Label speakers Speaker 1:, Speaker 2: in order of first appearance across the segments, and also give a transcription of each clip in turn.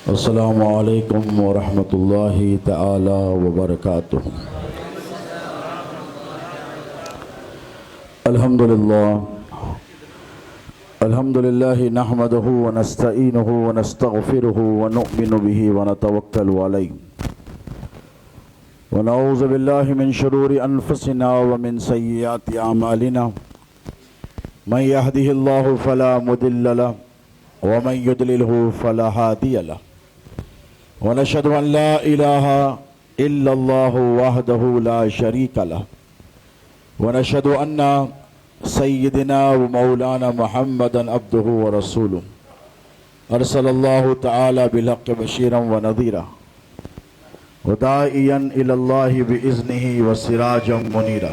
Speaker 1: السلام علیکم ورحمۃ اللہ تعالی وبرکاتہ۔ الحمد للہ نحمدہ ونستعینہ ونستغفرہ ونؤمن بہ ونتوکل علیہ ونعوذ باللہ من شرور انفسنا ومن سیئات اعمالنا من یہدہ اللہ فلا مضل لہ ومن یضللہ فلا ہادی لہ ونشهد أن لا إله إلا الله وحده لا شريك له ونشهد أن سيدنا ومولانا محمدا عبده ورسوله أرسل الله تعالى بالحق بشيرا ونذيرا وداعيا إلى الله بإذنه وسراجا منيرا.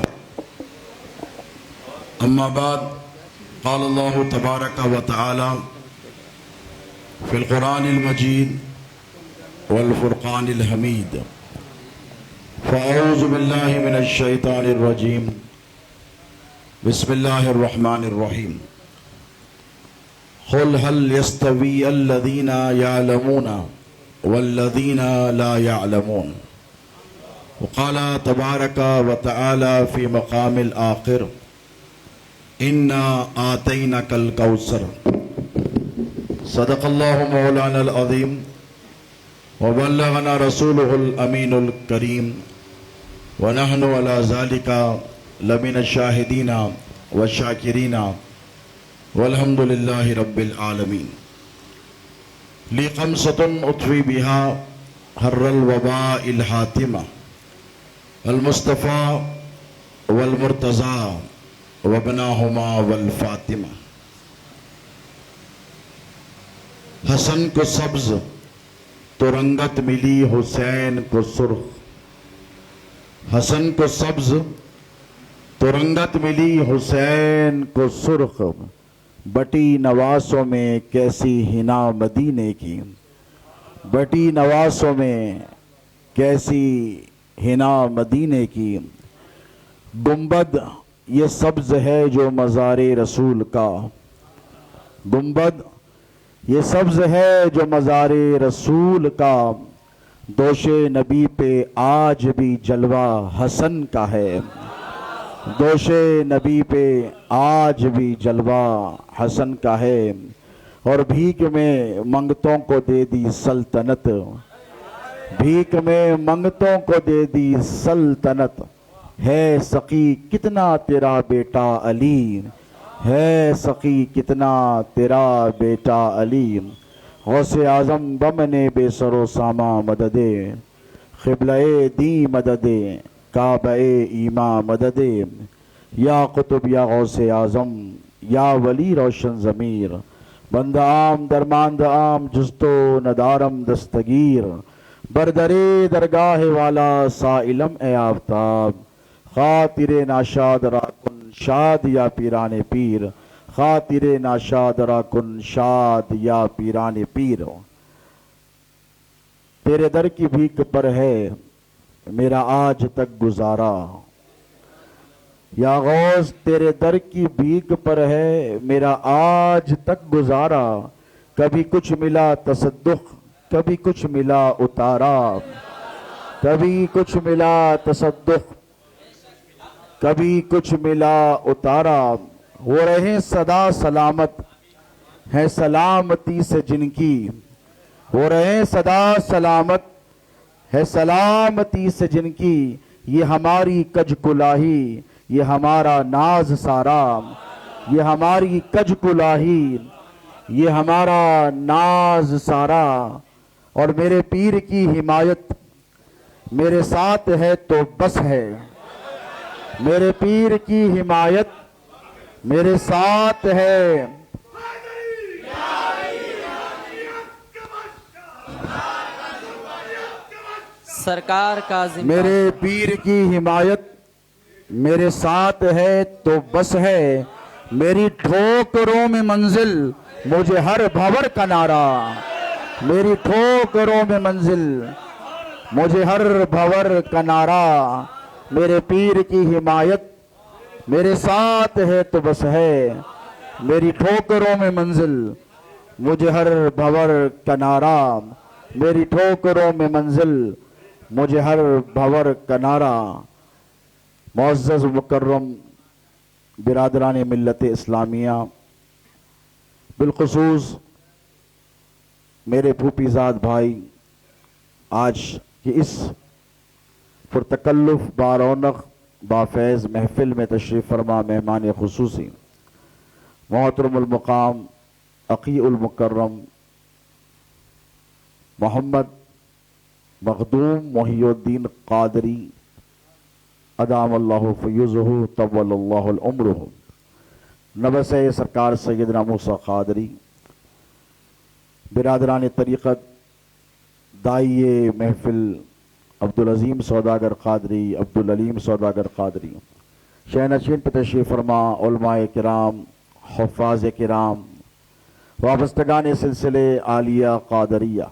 Speaker 1: أما بعد، قال الله تبارك وتعالى في القرآن المجيد والفرقان الحمید، فاعوذ باللہ من الشیطان الرجیم، بسم اللہ الرحمن الرحیم. قل هل يستوي الذین يعلمون والذین لا يعلمون. وقال تبارک وتعالی فی مقام الآخر، انا آتینک الکوثر. صدق اللہ مولانا العظیم وبلغنا رسوله الامین الکریم ونحن على ذلك لمن الشاہدین والشاکرین والحمد للہ رب العالمین. لی خمسۃ اطفی بها حر الوباء الحاتمہ، المصطفیٰ والمرتضیٰ وابناہما والفاطمہ. حسن کو سبز تو رنگت ملی حسین کو سرخ. حسن کو سبز تو رنگت ملی حسین کو سرخ، بٹی نواسوں میں کیسی حنا مدینے کی. بٹی نواسوں میں کیسی حنا مدینے کی. گنبد یہ سبز ہے جو مزار رسول کا. گنبد یہ سبز ہے جو مزار رسول کا. دوش نبی پہ آج بھی جلوہ حسن کا ہے. دوش نبی پہ آج بھی جلوہ حسن کا ہے. اور بھیک میں منگتوں کو دے دی سلطنت. بھیک میں منگتوں کو دے دی سلطنت. ہے سقی کتنا تیرا بیٹا علی، ہے سقی کتنا تیرا بیٹا علی. غوث اعظم بمن بے سر و ساما مددے، قبلہ دی مددے، کعبہ ایماں مددے. یا قطب یا غوث اعظم یا ولی روشن ضمیر، بند عام درماند عام جستو ندارم دستگیر. بردرے درگاہ والا سائلم اے آفتاب، خاطر ناشاد را کن شاد یا پیران پیر. خاطر ناشاد را کن شاد یا پیران پیر. تیرے در کی بھیک پر ہے میرا آج تک گزارا. یا غوث تیرے در کی بھیک پر ہے میرا آج تک گزارا. کبھی کچھ ملا تصدق، کبھی کچھ ملا اتارا. کبھی کچھ ملا تصدق، کبھی کچھ ملا اتارا. وہ رہے صدا سلامت ہے سلامتی سے جن کی. وہ رہے صدا سلامت ہے سلامتی سے جن کی. یہ ہماری کج کلاہی، یہ ہمارا ناز سارا. یہ ہماری کج کلاہی، یہ ہمارا ناز سارا. اور میرے پیر کی حمایت میرے ساتھ ہے تو بس ہے. میرے پیر کی حمایت میرے ساتھ ہے.
Speaker 2: سرکار کا ذمہ.
Speaker 1: میرے پیر کی حمایت میرے ساتھ ہے تو بس ہے. میری ٹھوکروں میں منزل مجھے ہر بھور کا نعرہ. میری ٹھوکروں میں منزل مجھے ہر بھور کا نعرہ. میرے پیر کی حمایت میرے ساتھ ہے تو بس ہے. میری ٹھوکروں میں منزل مجھے ہر بھور کا نعرہ. میری ٹھوکروں میں منزل مجھے ہر بھور کنارہ. معزز مکرم برادران ملت اسلامیہ، بالخصوص میرے پھوپھی زاد بھائی، آج کی اس پرتکلف بارونق بافیض محفل میں تشریف فرما مہمان خصوصی محترم المقام عقی المکرم محمد مخدوم محی الدین قادری ادام اللہ فیضہ طول اللہ العمرہ، نبس سرکار سیدنا موسیٰ قادری، برادران طریقت، دائی محفل عبدالعظیم سوداگر قادری، عبدالعلیم سوداگر قادری، شہنشین پہ تشریف فرما علماء کرام، حفاظ کرام، وابستگان سلسلے عالیہ قادریہ.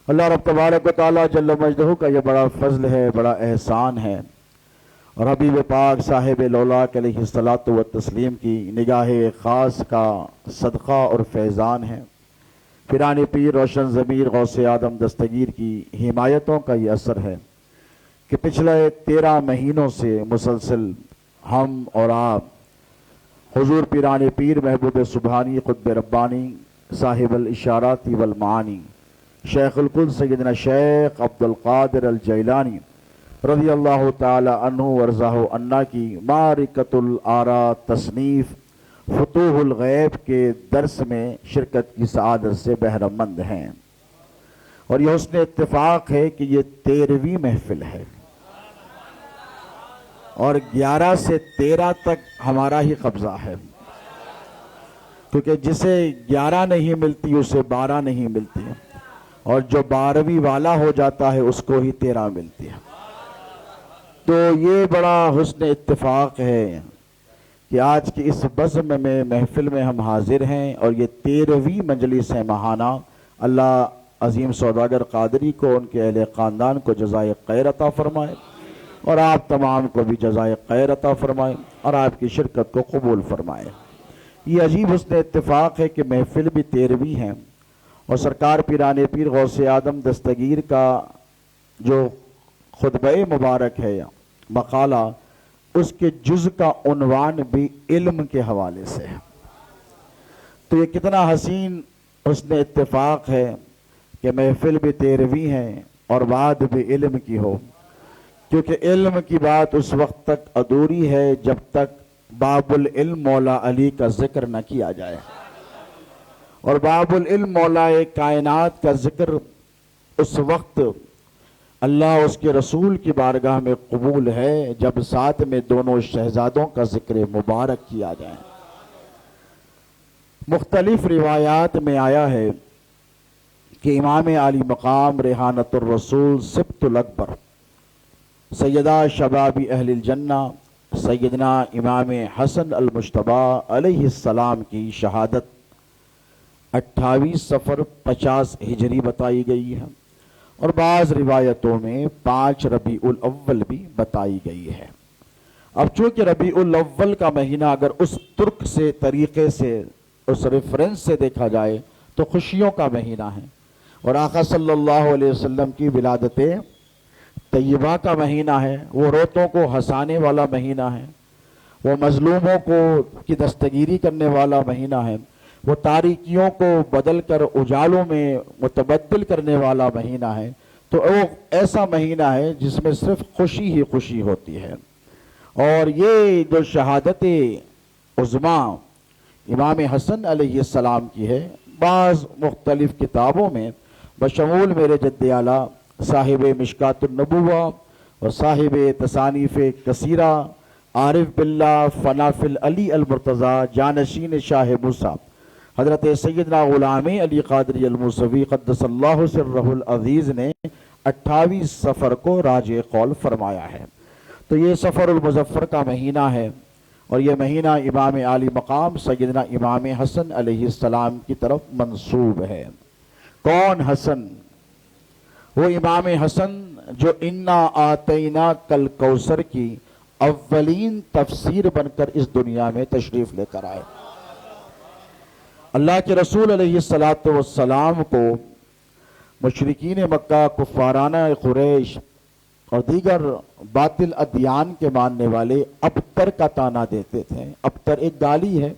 Speaker 1: اللہ رب تبارک و تعالیٰ جل مجدہ کا یہ بڑا فضل ہے، بڑا احسان ہے، اور حبیب پاک صاحب لولاک علیہ الصلاۃ والتسلیم کی نگاہ خاص کا صدقہ اور فیضان ہے. پیران پیر روشن ضمیر غوث آدم دستگیر کی حمایتوں کا یہ اثر ہے کہ پچھلے 13 مہینوں سے مسلسل ہم اور آپ حضور پیران پیر محبوب سبحانی قطب ربانی صاحب الاشارات والمعانی شیخ القدس سیدنا شیخ عبد القادر الجیلانی رضی اللہ تعالی عنہ ورضاہ عنا کی معرکۃ الآراء تصنیف فتوح الغیب کے درس میں شرکت کی سعادت سے بہرہ مند ہیں، اور یہ حسن اتفاق ہے کہ یہ 13ویں محفل ہے، اور 11 سے 13 تک ہمارا ہی قبضہ ہے، کیونکہ جسے 11 نہیں ملتی اسے 12 نہیں ملتی، اور جو 12ویں والا ہو جاتا ہے اس کو ہی 13 ملتی ہے. تو یہ بڑا حسن اتفاق ہے کہ آج کی اس بزم میں محفل میں ہم حاضر ہیں، اور یہ 13ویں مجلس ہے ماہانہ. اللہ عظیم سوداگر قادری کو، ان کے اہل خاندان کو جزائے خیر عطا فرمائے، اور آپ تمام کو بھی جزائے خیر عطا فرمائے، اور آپ کی شرکت کو قبول فرمائے. یہ عجیب حسن اتفاق ہے کہ محفل بھی 13ویں ہے، اور سرکار پیران پیر غوث آدم دستگیر کا جو خطبہ مبارک ہے مقالہ، اس کے جز کا عنوان بھی علم کے حوالے سے ہے. تو یہ کتنا حسین حسن اتفاق ہے کہ محفل بھی 13ویں ہے اور بات بھی علم کی ہو، کیونکہ علم کی بات اس وقت تک ادھوری ہے جب تک باب العلم مولا علی کا ذکر نہ کیا جائے، اور باب العلم مولا کائنات کا ذکر اس وقت اللہ اس کے رسول کی بارگاہ میں قبول ہے جب ساتھ میں دونوں شہزادوں کا ذکر مبارک کیا جائے. مختلف روایات میں آیا ہے کہ امام عالی مقام ریحانت الرسول سبط الاکبر سیدہ شباب اہل الجنہ سیدنا امام حسن المجتبی علیہ السلام کی شہادت 28 صفر 50 ہجری بتائی گئی ہے، اور بعض روایتوں میں 5 ربیع الاول بھی بتائی گئی ہے. اب چونکہ ربیع الاول کا مہینہ اگر اس ترک سے طریقے سے اس ریفرنس سے دیکھا جائے تو خوشیوں کا مہینہ ہے، اور آقا صلی اللہ علیہ وسلم کی ولادت طیبہ کا مہینہ ہے، وہ روتوں کو ہنسانے والا مہینہ ہے، وہ مظلوموں کو کی دستگیری کرنے والا مہینہ ہے، وہ تاریکیوں کو بدل کر اجالوں میں متبدل کرنے والا مہینہ ہے. تو وہ ایسا مہینہ ہے جس میں صرف خوشی ہی خوشی ہوتی ہے. اور یہ جو شہادت عظمیٰ امام حسن علیہ السلام کی ہے، بعض مختلف کتابوں میں بشمول میرے جد اعلیٰ صاحب مشکات النبوہ اور صاحب تصانیف کثیرہ عارف باللہ فنافل علی المرتضیٰ جانشین شاہ موسیٰ حضرت سیدنا غلام علی قادری الموسوی قدس اللہ سرہ العزیز نے 28 صفر کو راج قول فرمایا ہے. تو یہ صفر المظفر کا مہینہ ہے، اور یہ مہینہ امام عالی مقام سیدنا امام حسن علیہ السلام کی طرف منسوب ہے. کون حسن؟ وہ امام حسن جو انا آتینا کل کوثر کی اولین تفسیر بن کر اس دنیا میں تشریف لے کر آئے. اللہ کے رسول علیہ السلام کو مشرکین مکہ، کفارانہ قریش اور دیگر باطل ادیان کے ماننے والے ابتر کا تانا دیتے تھے۔ ابتر ایک گالی ہے،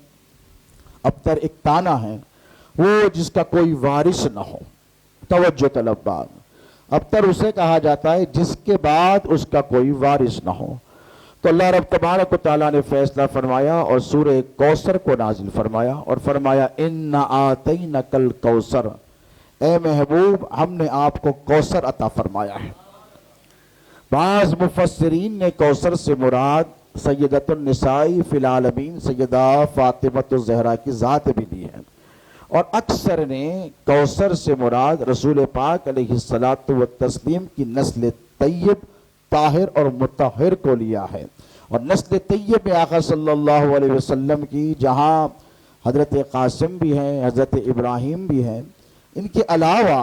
Speaker 1: ابتر ایک تانا ہے، وہ جس کا کوئی وارث نہ ہو۔ توجہ طلب بات، ابتر اسے کہا جاتا ہے جس کے بعد اس کا کوئی وارث نہ ہو۔ تو اللہ رب تبارک و تعالیٰ نے فیصلہ فرمایا اور سورہ کوثر کو نازل فرمایا اور فرمایا اِنَّا آتَيْنَكَ الْكَوْثَرَ، اے محبوب ہم نے آپ کو کوثر عطا فرمایا ہے۔ بعض مفسرین نے کوثر سے مراد سیدۃ النساء فی العالمین سیدہ فاطمۃ الزہرا کی ذات بھی لی ہے، اور اکثر نے کوثر سے مراد رسول پاک علیہ الصلاۃ والتسلیم کی نسل طیب، طاہر اور مطہر کو لیا ہے۔ اور نسل طیب میں آقا صلی اللہ علیہ وسلم کی جہاں حضرت قاسم بھی ہیں، حضرت ابراہیم بھی ہیں، ان کے علاوہ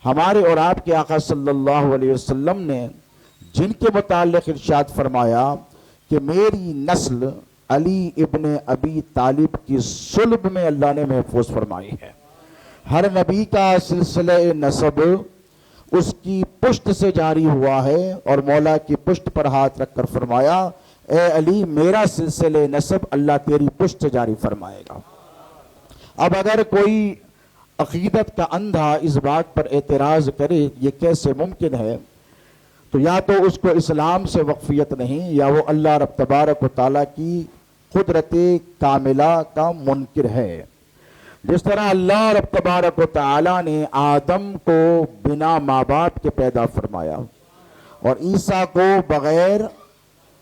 Speaker 1: ہمارے اور آپ کے آقا صلی اللہ علیہ وسلم نے جن کے متعلق ارشاد فرمایا کہ میری نسل علی ابن ابی طالب کی صلب میں اللہ نے محفوظ فرمائی ہے۔ ہر نبی کا سلسلہ نسب اس کی پشت سے جاری ہوا ہے، اور مولا کی پشت پر ہاتھ رکھ کر فرمایا اے علی میرا سلسلہ نسب اللہ تیری پشت سے جاری فرمائے گا۔ اب اگر کوئی عقیدت کا اندھا اس بات پر اعتراض کرے یہ کیسے ممکن ہے، تو یا تو اس کو اسلام سے وقفیت نہیں، یا وہ اللہ رب تبارک و تعالیٰ کی قدرت کاملہ کا منکر ہے۔ جس طرح اللہ رب تبارک و تعالیٰ نے آدم کو بنا ماں باپ کے پیدا فرمایا اور عیسیٰ کو بغیر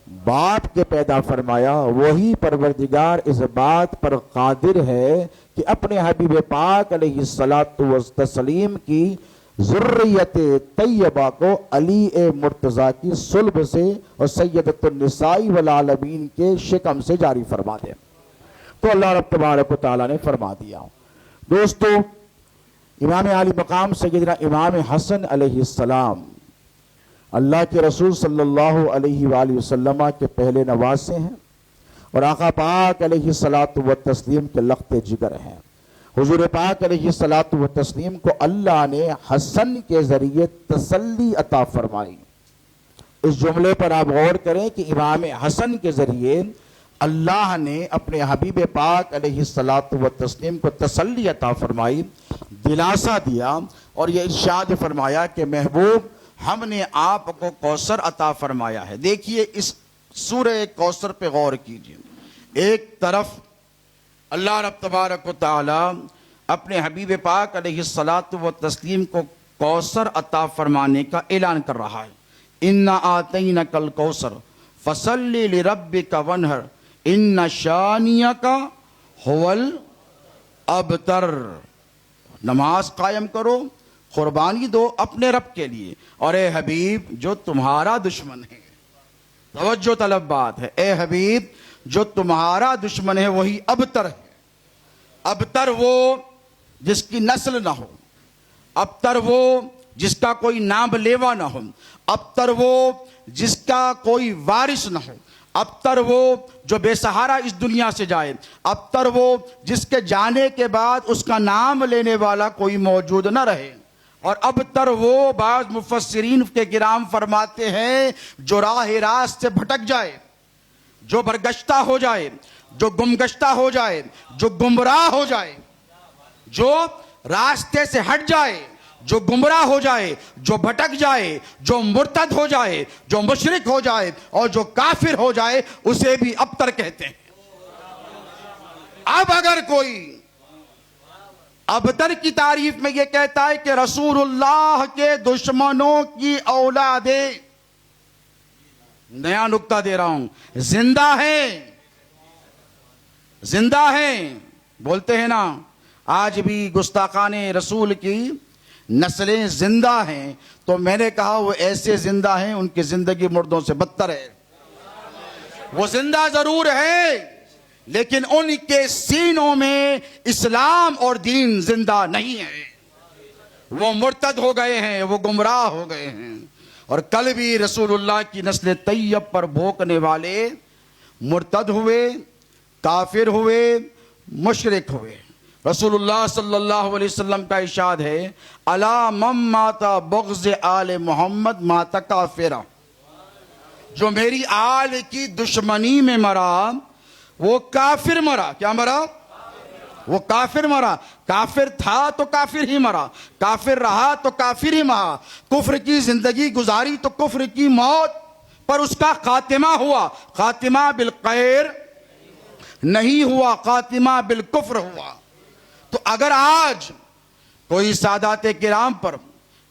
Speaker 1: باپ کے پیدا فرمایا، وہی پروردگار اس بات پر قادر ہے کہ اپنے حبیب پاک علیہ الصلاۃ والتسلیم کی ذریت طیبہ کو علی مرتضیٰ کی صلب سے اور سیدۃ النساء والعالمین کے شکم سے جاری فرما دے۔ تو اللہ رب تبارک و تعالیٰ نے فرما دیا۔ دوستو، امام عالی مقام سیدنا امام حسن علیہ السلام اللہ کے رسول صلی اللہ علیہ وآلہ وسلم کے پہلے نواسے ہیں، اور آقا پاک علیہ الصلاۃ والتسلیم کے لخت جگر ہیں۔ حضور پاک علیہ الصلاۃ والتسلیم کو اللہ نے حسن کے ذریعے تسلی عطا فرمائی۔ اس جملے پر آپ غور کریں کہ امام حسن کے ذریعے اللہ نے اپنے حبیب پاک علیہ الصلاۃ والتسلیم کو تسلی عطا فرمائی، دلاسا دیا، اور یہ ارشاد فرمایا کہ محبوب ہم نے آپ کو کوثر عطا فرمایا ہے۔ دیکھیے اس سورہ کوثر پہ غور کیجیے۔ ایک طرف اللہ رب تبارک و تعالی اپنے حبیب پاک علیہ الصلاۃ والتسلیم کو کوثر عطا فرمانے کا اعلان کر رہا ہے۔ اِنَّا آتَيْنَكَ الْكَوْثَرَ فَصَلِّ لِرَبِّكَ وَانْحَرْ إِنَّ شَانِئَكَ هُوَ الْأَبْتَرُ، نماز قائم کرو، قربانی دو اپنے رب کے لیے، اور اے حبیب جو تمہارا دشمن ہے، توجہ طلب بات ہے، اے حبیب جو تمہارا دشمن ہے وہی ابتر ہے۔ ابتر وہ جس کی نسل نہ ہو، ابتر وہ جس کا کوئی نام لیوا نہ ہو، ابتر وہ جس کا کوئی وارث نہ ہو، ابتر وہ جو بے سہارا اس دنیا سے جائے، ابتر وہ جس کے جانے کے بعد اس کا نام لینے والا کوئی موجود نہ رہے، اور ابتر وہ بعض مفسرین کے کرام فرماتے ہیں جو راہ راست سے بھٹک جائے، جو برگشتہ ہو جائے، جو گمگشتہ ہو جائے، جو گمراہ ہو جائے، جو راستے سے ہٹ جائے، جو گمراہ ہو جائے، جو بھٹک جائے، جو مرتد ہو جائے، جو مشرک ہو جائے اور جو کافر ہو جائے، اسے بھی ابتر کہتے ہیں۔ اب اگر کوئی ابتر کی تعریف میں یہ کہتا ہے کہ رسول اللہ کے دشمنوں کی اولادیں، نیا نکتہ دے رہا ہوں، زندہ ہیں، زندہ ہیں، بولتے ہیں نا آج بھی گستاخان رسول کی نسلیں زندہ ہیں، تو میں نے کہا وہ ایسے زندہ ہیں ان کی زندگی مردوں سے بدتر ہے۔ وہ زندہ ضرور ہے لیکن ان کے سینوں میں اسلام اور دین زندہ نہیں ہے، وہ مرتد ہو گئے ہیں، وہ گمراہ ہو گئے ہیں۔ اور کل بھی رسول اللہ کی نسل طیب پر بھونکنے والے مرتد ہوئے، کافر ہوئے، مشرک ہوئے۔ رسول اللہ صلی اللہ علیہ وسلم کا ارشاد ہے الا من مات بغض آل محمد مات کافرا، جو میری آل کی دشمنی میں مرا وہ کافر مرا۔ کیا مرا؟ وہ کافر مرا۔ کافر تھا تو کافر ہی مرا، کافر رہا تو کافر ہی مرا، کفر کی زندگی گزاری تو کفر کی موت پر اس کا خاتمہ ہوا۔ خاتمہ بالخیر نہیں ہوا، خاتمہ بالکفر ہوا۔ تو اگر آج کوئی سادات کرام پر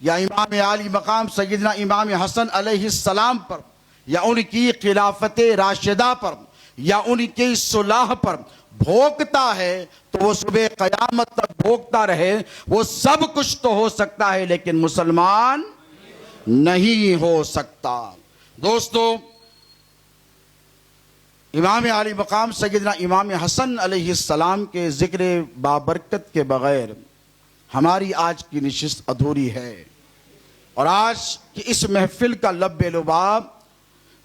Speaker 1: یا امام عالی مقام سیدنا امام حسن علیہ السلام پر یا ان کی خلافت راشدہ پر یا ان کی صلاح پر بھوکتا ہے تو وہ صبح قیامت تک بھوکتا رہے۔ وہ سب کچھ تو ہو سکتا ہے لیکن مسلمان نہیں ہو سکتا۔ دوستو، امام عالی مقام سیدنا امام حسن علیہ السلام کے ذکر بابرکت کے بغیر ہماری آج کی نشست ادھوری ہے، اور آج کی اس محفل کا لب لباب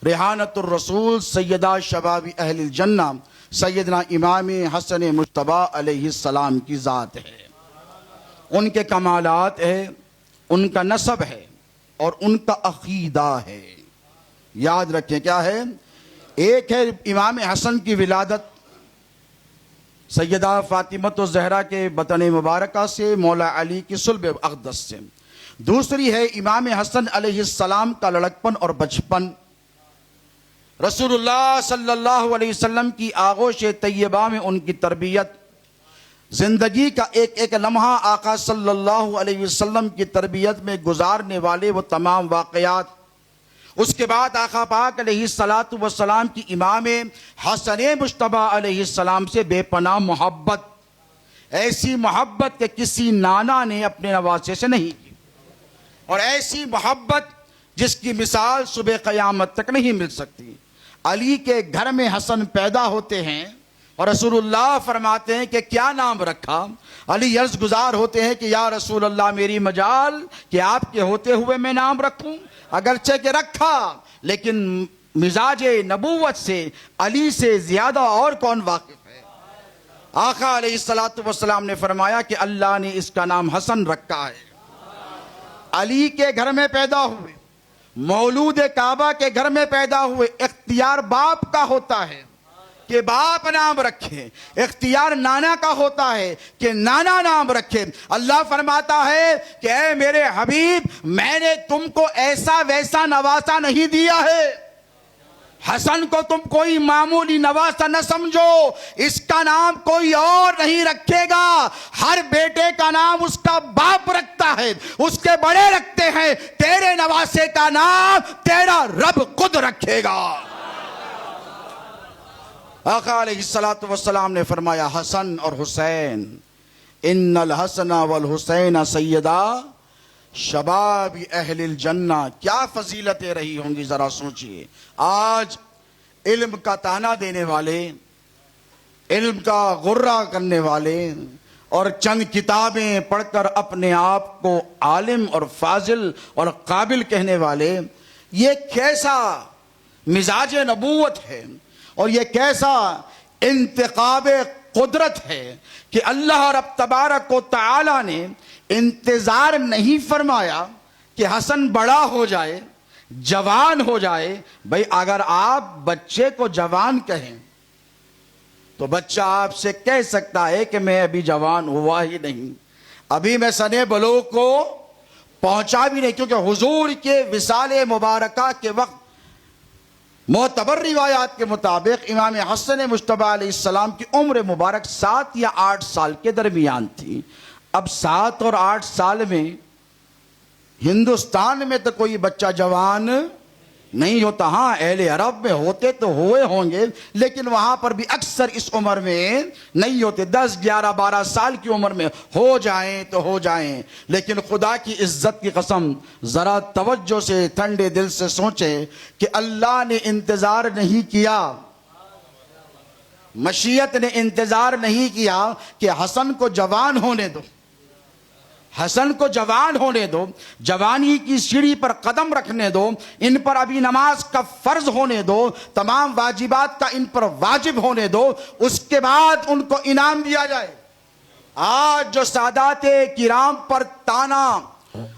Speaker 1: ریحانت الرسول سیدہ شباب اہل الجنہ سیدنا امام حسن مجتبی علیہ السلام کی ذات ہے، ان کے کمالات ہے، ان کا نسب ہے اور ان کا عقیدہ ہے۔ یاد رکھیں کیا ہے؟ ایک ہے امام حسن کی ولادت سیدہ فاطمۃ الزہرا کے بطن مبارکہ سے مولا علی کی صلب اقدس سے، دوسری ہے امام حسن علیہ السلام کا لڑکپن اور بچپن، رسول اللہ صلی اللہ علیہ وسلم کی آغوش طیبہ میں ان کی تربیت، زندگی کا ایک ایک لمحہ آقا صلی اللہ علیہ وسلم کی تربیت میں گزارنے والے وہ تمام واقعات، اس کے بعد آقا پاک علیہ السلام کی امام حسن مجتبی علیہ السلام سے بے پناہ محبت، ایسی محبت کہ کسی نانا نے اپنے نواسے سے نہیں کی، اور ایسی محبت جس کی مثال صبح قیامت تک نہیں مل سکتی۔ علی کے گھر میں حسن پیدا ہوتے ہیں اور رسول اللہ فرماتے ہیں کہ کیا نام رکھا؟ علی عرض گزار ہوتے ہیں کہ یا رسول اللہ میری مجال کہ آپ کے ہوتے ہوئے میں نام رکھوں، اگرچہ کہ رکھا لیکن مزاج نبوت سے علی سے زیادہ اور کون واقف ہے؟ آقا علیہ السلام نے فرمایا کہ اللہ نے اس کا نام حسن رکھا ہے۔ علی کے گھر میں پیدا ہوئے، مولود کعبہ کے گھر میں پیدا ہوئے، اختیار باپ کا ہوتا ہے کہ باپ نام رکھے، اختیار نانا کا ہوتا ہے کہ نانا نام رکھے۔ اللہ فرماتا ہے کہ اے میرے حبیب، میں نے تم کو ایسا ویسا نواسا نہیں دیا ہے، حسن کو تم کوئی معمولی نواسا نہ سمجھو، اس کا نام کوئی اور نہیں رکھے گا، ہر بیٹے کا نام اس کا باپ رکھتا ہے، اس کے بڑے رکھتے ہیں، تیرے نواسے کا نام تیرا رب خود رکھے گا۔ آقا علیہ السلام نے فرمایا حسن اور حسین، ان الحسن والحسین سیدہ شباب اہل الجنہ، کیا فضیلتیں رہی ہوں گی ذرا سوچئے۔ آج علم کا تانا دینے والے، علم کا غرہ کرنے والے اور چند کتابیں پڑھ کر اپنے آپ کو عالم اور فاضل اور قابل کہنے والے، یہ کیسا مزاج نبوت ہے اور یہ کیسا انتخاب قدرت ہے کہ اللہ رب تبارک و تعالی نے انتظار نہیں فرمایا کہ حسن بڑا ہو جائے، جوان ہو جائے۔ بھئی اگر آپ بچے کو جوان کہیں تو بچہ آپ سے کہہ سکتا ہے کہ میں ابھی جوان ہوا ہی نہیں، ابھی میں سنے بلوغ کو پہنچا بھی نہیں، کیونکہ حضور کے وصال مبارکہ کے وقت معتبر روایات کے مطابق امام حسن مجتبی علیہ السلام کی عمر مبارک 7 یا 8 سال کے درمیان تھی۔ اب 7 اور 8 سال میں ہندوستان میں تو کوئی بچہ جوان نہیں ہوتا، ہاں اہل عرب میں ہوتے تو ہوئے ہوں گے لیکن وہاں پر بھی اکثر اس عمر میں نہیں ہوتے، 10 11 12 سال کی عمر میں ہو جائیں تو ہو جائیں۔ لیکن خدا کی عزت کی قسم ذرا توجہ سے ٹھنڈے دل سے سوچیں کہ اللہ نے انتظار نہیں کیا، مشیت نے انتظار نہیں کیا کہ حسن کو جوان ہونے دو، حسن کو جوان ہونے دو، جوانی کی سیڑھی پر قدم رکھنے دو، ان پر ابھی نماز کا فرض ہونے دو، تمام واجبات کا ان پر واجب ہونے دو، اس کے بعد ان کو انعام دیا جائے۔
Speaker 3: آج جو سادات کرام پر تانا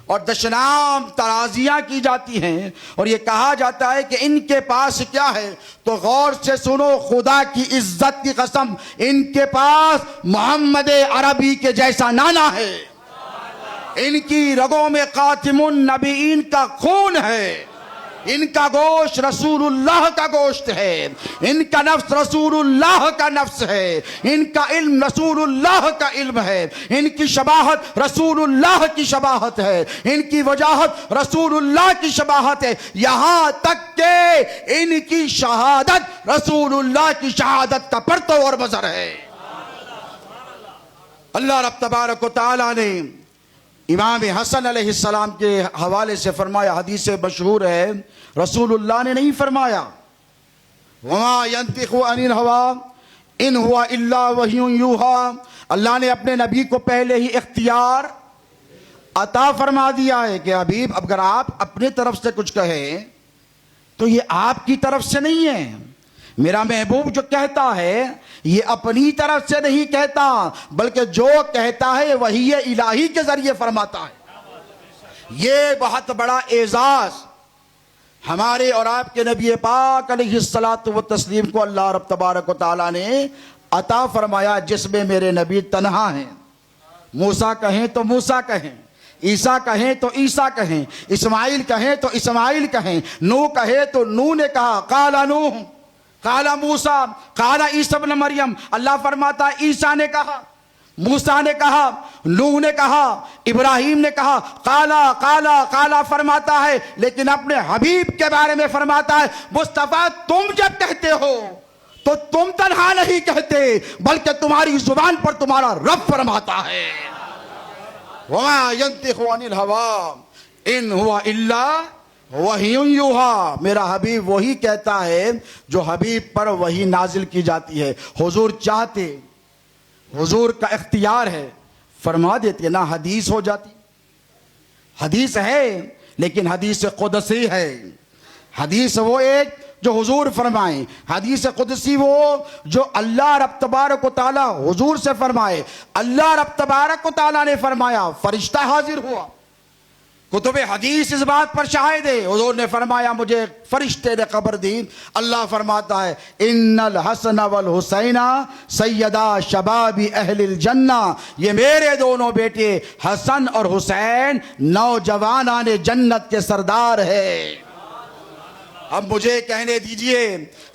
Speaker 3: اور دشنام ترازیاں کی جاتی ہیں اور یہ کہا جاتا ہے کہ ان کے پاس کیا ہے، تو غور سے سنو، خدا کی عزت کی قسم، ان کے پاس محمد عربی کے جیسا نانا ہے، ان کی رگوں میں خاتم النبیین کا خون ہے، ان کا گوشت رسول اللہ کا گوشت ہے، ان کا نفس رسول اللہ کا نفس ہے، ان کا علم رسول اللہ کا علم ہے، ان کی شباہت رسول اللہ کی شباہت ہے، ان کی وجاہت رسول اللہ کی شباہت ہے، یہاں تک کہ ان کی شہادت رسول اللہ کی شہادت کا پرتو اور بزر ہے۔ اللہ رب تبارک و تعالیٰ نے امام حسن علیہ السلام کے حوالے سے فرمایا، حدیث مشہور ہے، رسول اللہ نے نہیں فرمایا وَمَا يَنْتِقُ عَنِ الْهَوَىٰ إِنْ هُوَ إِلَّا وَحْيٌ يُوحَىٰ، اللہ نے اپنے نبی کو پہلے ہی اختیار عطا فرما دیا ہے کہ حبیب اگر آپ اپنے طرف سے کچھ کہیں تو یہ آپ کی طرف سے نہیں ہے، میرا محبوب جو کہتا ہے یہ اپنی طرف سے نہیں کہتا، بلکہ جو کہتا ہے وحی الہی کے ذریعے فرماتا ہے۔ یہ بہت بڑا اعزاز ہمارے اور آپ کے نبی پاک علیہ الصلاۃ والتسلیم کو اللہ رب تبارک و تعالیٰ نے عطا فرمایا، جس میں میرے نبی تنہا ہیں، موسیٰ کہیں تو موسیٰ کہیں، عیسیٰ کہیں تو عیسیٰ کہیں، اسماعیل کہیں تو اسماعیل کہیں، نوح کہے تو نوح نے کہا، قال نوح قال موسیٰ قال عیسیٰ ابن مریم، اللہ فرماتا ہے عیسیٰ نے کہا، موسیٰ نے کہا، نوح نے کہا، ابراہیم نے کہا، قالا فرماتا ہے، لیکن اپنے حبیب کے بارے میں فرماتا ہے، مصطفیٰ تم جب کہتے ہو تو تم تنہا نہیں کہتے، بلکہ تمہاری زبان پر تمہارا رب فرماتا ہے۔ وَمَا يَنْتِقُ عَنِ الْهَوَىٰ إِنْ هُوَ إِلَّا وَحْيٌ يُوحَىٰ، میرا حبیب وہی کہتا ہے جو حبیب پر وحی نازل کی جاتی ہے۔ حضور چاہتے، حضور کا اختیار ہے، فرما دیتے، نہ حدیث ہو جاتی، حدیث ہے لیکن حدیث قدسی ہے، حدیث وہ ایک جو حضور فرمائیں، حدیث قدسی وہ جو اللہ رب تبارک و تعالی حضور سے فرمائے، اللہ رب تبارک و تعالی نے فرمایا، فرشتہ حاضر ہوا، کتب حدیث اس بات پر شاہد ہے، حضور نے فرمایا مجھے فرشتے نے خبر دی، اللہ فرماتا ہے ان الحسن والحسین سیدا شباب اہل الجنہ، یہ میرے دونوں بیٹے حسن اور حسین نوجوانان جنت کے سردار ہے۔ اب مجھے کہنے دیجئے،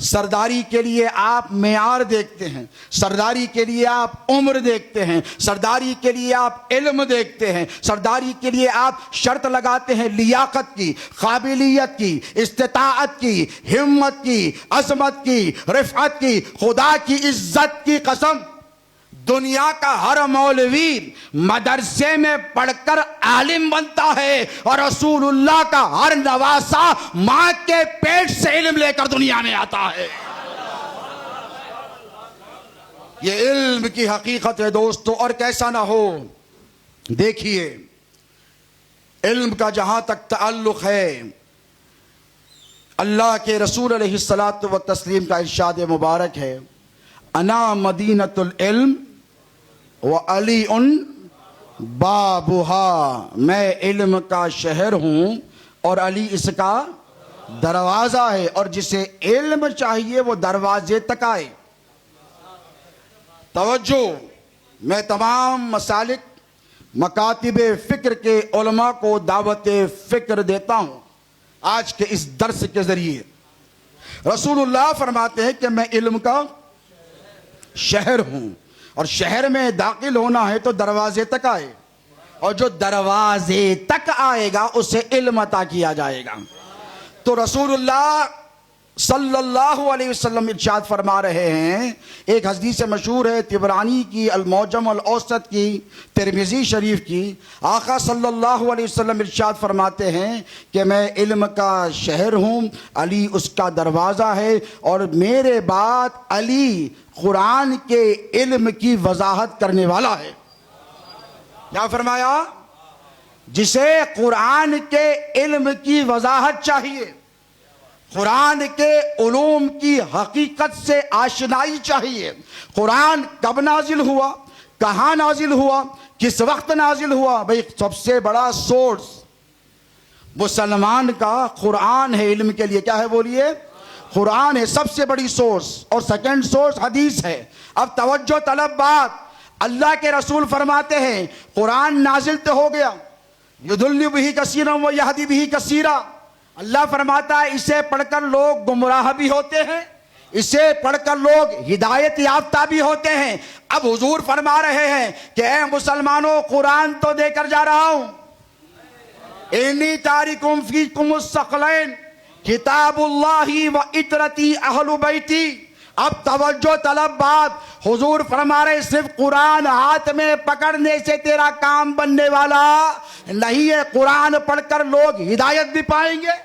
Speaker 3: سرداری کے لیے آپ معیار دیکھتے ہیں، سرداری کے لیے آپ عمر دیکھتے ہیں، سرداری کے لیے آپ علم دیکھتے ہیں، سرداری کے لیے آپ شرط لگاتے ہیں لیاقت کی، قابلیت کی، استطاعت کی، ہمت کی، عظمت کی، رفعت کی۔ خدا کی عزت کی قسم، دنیا کا ہر مولوی مدرسے میں پڑھ کر عالم بنتا ہے، اور رسول اللہ کا ہر نواسا ماں کے پیٹ سے علم لے کر دنیا میں آتا ہے۔ یہ علم کی حقیقت ہے دوستو، اور کیسا نہ ہو۔ دیکھیے علم کا جہاں تک تعلق ہے، اللہ کے رسول علیہ الصلاۃ والتسلیم کا ارشاد مبارک ہے، انا مدینۃ العلم وعلی بابھا، میں علم کا شہر ہوں اور علی اس کا دروازہ ہے، اور جسے علم چاہیے وہ دروازے تک آئے۔ توجہ، میں تمام مسالک مکاتب فکر کے علماء کو دعوت فکر دیتا ہوں آج کے اس درس کے ذریعے۔ رسول اللہ فرماتے ہیں کہ میں علم کا شہر ہوں، اور شہر میں داخل ہونا ہے تو دروازے تک آئے، اور جو دروازے تک آئے گا اسے علم عطا کیا جائے گا۔ تو رسول اللہ صلی اللہ علیہ وسلم ارشاد فرما رہے ہیں، ایک حدیث مشہور ہے طبرانی کی، المعجم الاوسط کی، ترمذی شریف کی، آقا صلی اللہ علیہ وسلم ارشاد فرماتے ہیں کہ میں علم کا شہر ہوں، علی اس کا دروازہ ہے، اور میرے بعد علی قرآن کے علم کی وضاحت کرنے والا ہے۔ کیا فرمایا؟ جسے قرآن کے علم کی وضاحت چاہیے، قرآن کے علوم کی حقیقت سے آشنائی چاہیے، قرآن کب نازل ہوا، کہاں نازل ہوا, کس وقت نازل ہوا؟ بھئی سب سے بڑا سورس مسلمان کا قرآن ہے علم کے لیے. کیا ہے بولیے؟ قرآن ہے سب سے بڑی سورس, اور سیکنڈ سورس حدیث ہے. اب توجہ طلب بات, اللہ کے رسول فرماتے ہیں قرآن نازل تو ہو گیا, یضل بہ کثیرا و یہدی بہ کثیرا. اللہ فرماتا ہے اسے پڑھ کر لوگ گمراہ بھی ہوتے ہیں, اسے پڑھ کر لوگ ہدایت یافتہ بھی ہوتے ہیں. اب حضور فرما رہے ہیں کہ اے مسلمانوں قرآن تو دے کر جا رہا ہوں, انی تارکم فیکم الثقلین کتاب اللہ و اطرتی اہل بیتی. اب توجہ طلب بات, حضور فرما رہے صرف قرآن ہاتھ میں پکڑنے سے تیرا کام بننے والا نہیں ہے. قرآن پڑھ کر لوگ ہدایت بھی پائیں گے,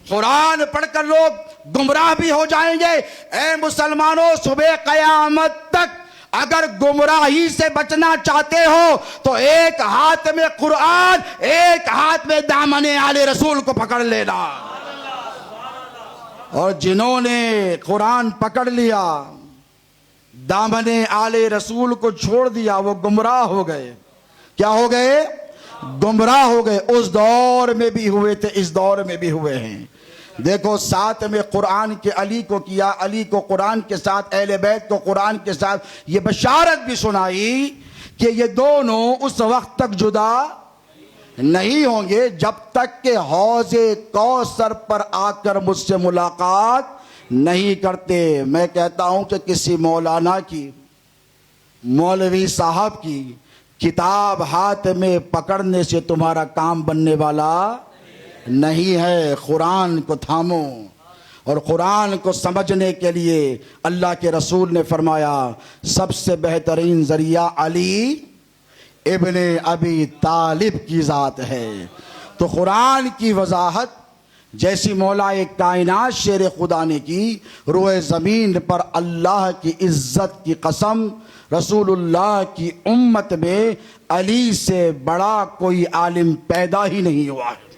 Speaker 3: قرآن پڑھ کر لوگ گمراہ بھی ہو جائیں گے. اے مسلمانوں صبح قیامت تک اگر گمراہی سے بچنا چاہتے ہو تو ایک ہاتھ میں قرآن, ایک ہاتھ میں دامن آل رسول کو پکڑ لینا. اور جنہوں نے قرآن پکڑ لیا, دامن آل رسول کو چھوڑ دیا, وہ گمراہ ہو گئے. کیا ہو گئے؟ گمراہ ہو گئے. اس دور میں بھی ہوئے تھے, اس دور میں بھی ہوئے ہیں. دیکھو ساتھ میں قرآن کے علی کو کیا, علی کو قرآن کے ساتھ, اہل بیت کو قرآن کے ساتھ یہ بشارت بھی سنائی کہ یہ دونوں اس وقت تک جدا نہیں ہوں گے جب تک کہ حوض کوثر پر آ کر مجھ سے ملاقات نہیں کرتے. میں کہتا ہوں کہ کسی مولانا کی, مولوی صاحب کی کتاب ہاتھ میں پکڑنے سے تمہارا کام بننے والا نہیں ہے. قرآن کو تھامو, اور قرآن کو سمجھنے کے لیے اللہ کے رسول نے فرمایا سب سے بہترین ذریعہ علی ابن ابی طالب کی ذات ہے. تو قرآن کی وضاحت جیسی مولا کائنات شیر خدا نے کی, روئے زمین پر اللہ کی عزت کی قسم رسول اللہ کی امت میں علی سے بڑا کوئی عالم پیدا ہی نہیں ہوا ہے.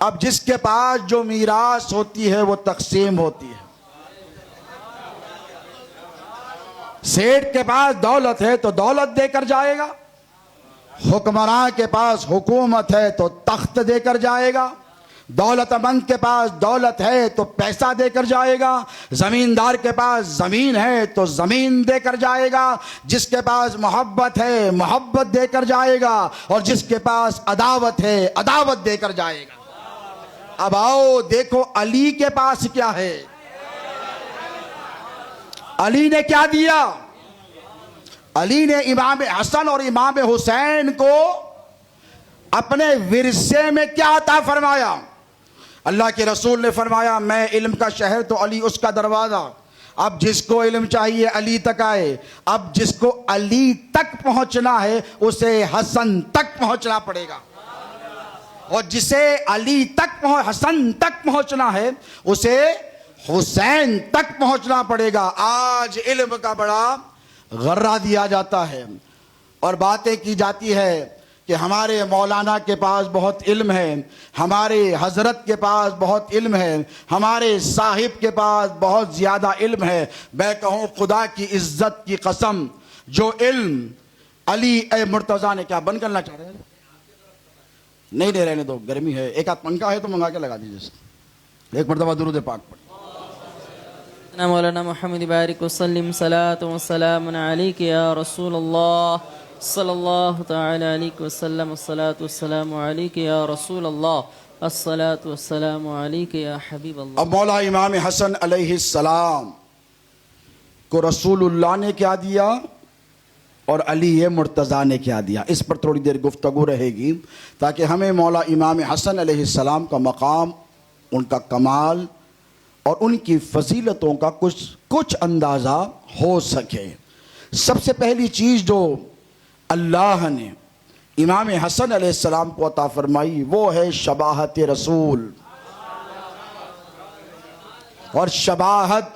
Speaker 3: اب جس کے پاس جو میراث ہوتی ہے وہ تقسیم ہوتی ہے. سیٹھ کے پاس دولت ہے تو دولت دے کر جائے گا, حکمراں کے پاس حکومت ہے تو تخت دے کر جائے گا, دولت مند کے پاس دولت ہے تو پیسہ دے کر جائے گا, زمیندار کے پاس زمین ہے تو زمین دے کر جائے گا, جس کے پاس محبت ہے محبت دے کر جائے گا, اور جس کے پاس عداوت ہے عداوت دے کر جائے گا. اب آؤ دیکھو علی کے پاس کیا ہے. علی نے کیا دیا؟ علی نے امام حسن اور امام حسین کو اپنے ورثے میں کیا عطا فرمایا؟ اللہ کے رسول نے فرمایا میں علم کا شہر تو علی اس کا دروازہ. اب جس کو علم چاہیے علی تک آئے. اب جس کو علی تک پہنچنا ہے اسے حسن تک پہنچنا پڑے گا, اور جسے علی تک حسن تک پہنچنا ہے اسے حسین تک پہنچنا پڑے گا. آج علم کا بڑا غرہ دیا جاتا ہے اور باتیں کی جاتی ہے کہ ہمارے مولانا کے پاس بہت علم ہے, ہمارے حضرت کے پاس بہت علم ہے, ہمارے صاحب کے پاس بہت زیادہ علم ہے. میں کہوں خدا کی عزت کی قسم جو علم علی اے مرتضیٰ نے, کیا بند کرنا چاہ رہے ہیں؟ نہیں دے رہنے دو, گرمی ہے. ایک آدھ پنکھا ہے تو منگا کے لگا دیجیے. ایک مرتبہ درود پاک پڑھ.
Speaker 2: مولانا محمد بارک وسلم صلاۃ و سلام علیک یا رسول اللہ صلی اللہ تعالی علیہ وسلم. الصلاۃ والسلام علیک یا رسول اللہ, الصلاۃ والسلام علیک یا حبیب اللہ.
Speaker 3: اب مولا امام حسن علیہ السلام کو رسول اللہ نے کیا دیا اور علی مرتضیٰ نے کیا دیا, اس پر تھوڑی دیر گفتگو رہے گی تاکہ ہمیں مولا امام حسن علیہ السلام کا مقام, ان کا کمال اور ان کی فضیلتوں کا کچھ اندازہ ہو سکے. سب سے پہلی چیز جو اللہ نے امام حسن علیہ السلام کو عطا فرمائی وہ ہے شباہت رسول. اور شباہت